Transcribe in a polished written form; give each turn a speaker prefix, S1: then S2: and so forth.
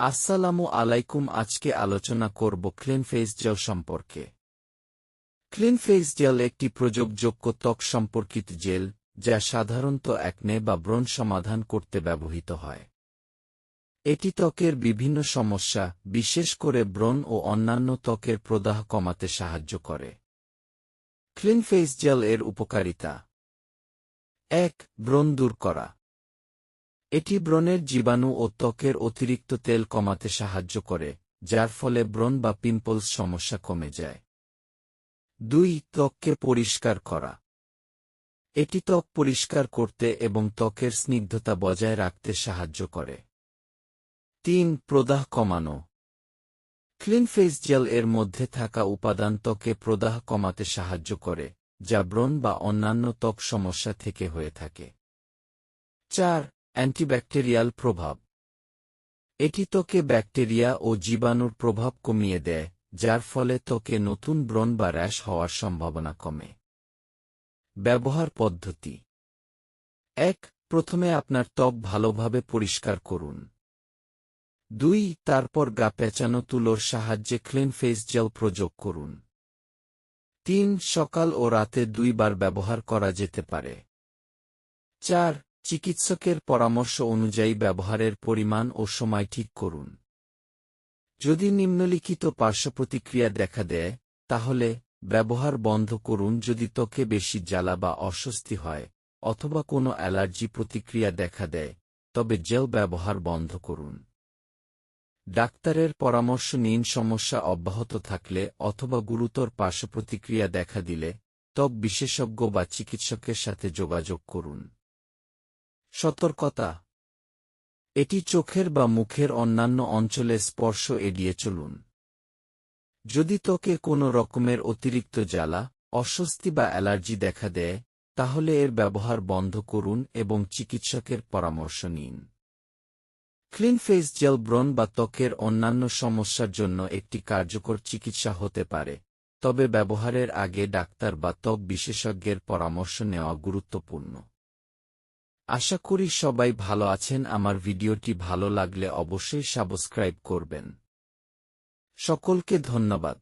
S1: আসসালামু আলাইকুম। আজকে আলোচনা করব ক্লিন ফেস জেল সম্পর্কে। ক্লিন ফেস জেল একটি প্রযোগযোগ্য ত্বক সম্পর্কিত জেল যা সাধারণত অ্যাকনে বা ব্রণ সমাধান করতে ব্যবহৃত হয়। এটি ত্বকের বিভিন্ন সমস্যা, বিশেষ করে ব্রণ ও অন্যান্য ত্বকের প্রদাহ কমাতে সাহায্য করে। ক্লিন ফেস জেল এর উপকারিতা: ১. ব্রণ দূর করা। এটি ব্রণের জীবাণু ও ত্বকের অতিরিক্ত তেল কমাতে সাহায্য করে, যার ফলে ব্রণ বা পিম্পলস সমস্যা কমে যায়। ২. ত্বককে পরিষ্কার করা। এটি ত্বক পরিষ্কার করতে এবং ত্বকের স্নিগ্ধতা বজায় রাখতে সাহায্য করে। ৩. প্রদাহ কমানো। ক্লিন ফেস জেল এর মধ্যে থাকা উপাদান ত্বকে প্রদাহ কমাতে সাহায্য করে, যা ব্রণ বা অন্যান্য ত্বক সমস্যা থেকে হয়ে থাকে। ৪. অ্যান্টিব্যাকটেরিয়াল প্রভাব। এটি ত্বকে ব্যাকটেরিয়া ও জীবাণুর প্রভাব কমিয়ে দেয়, যার ফলে ত্বকে নতুন ব্রণ বা র্যাশ হওয়ার সম্ভাবনা কমে। ব্যবহার পদ্ধতি: ১. প্রথমে আপনার ত্বক ভালোভাবে পরিষ্কার করুন। ২. তারপর গা পেঁচানো তুলোর সাহায্যে ক্লিন ফেস জেল প্রয়োগ করুন। ৩. সকাল ও রাতে ২ বার ব্যবহার করা যেতে পারে। ৪. চিকিৎসকের পরামর্শ অনুযায়ী ব্যবহারের পরিমাণ ও সময় ঠিক করুন। যদি নিম্নলিখিত পার্শ্বপ্রতিক্রিয়া দেখা দেয়, তাহলে ব্যবহার বন্ধ করুন যদি ত্বকে বেশি জ্বালা বা অস্বস্তি হয়, অথবা কোনো অ্যালার্জি প্রতিক্রিয়া দেখা দেয়, তবে জেল ব্যবহার বন্ধ করুন। ডাক্তারের পরামর্শ নিন। সমস্যা অব্যাহত থাকলে অথবা গুরুতর পার্শ্বপ্রতিক্রিয়া দেখা দিলে ত্বক বিশেষজ্ঞ বা চিকিৎসকের সাথে যোগাযোগ করুন। সতর্কতা: এটি চোখের বা মুখের অন্যান্য অঞ্চলে স্পর্শ এড়িয়ে চলুন। যদি ত্বকে কোনো রকমের অতিরিক্ত জ্বালা, অস্বস্তি বা অ্যালার্জি দেখা দেয়, তাহলে এর ব্যবহার বন্ধ করুন এবং চিকিৎসকের পরামর্শ নিন। ক্লিন ফেস জেল ব্রণ বা ত্বকের অন্যান্য সমস্যার জন্য একটি কার্যকর চিকিৎসা হতে পারে, তবে ব্যবহারের আগে ডাক্তার বা ত্বক বিশেষজ্ঞের পরামর্শ নেওয়া গুরুত্বপূর্ণ। আশা করি সবাই ভালো আছেন। আমার ভিডিওটি ভালো লাগলে অবশ্যই সাবস্ক্রাইব করবেন। সকলকে ধন্যবাদ।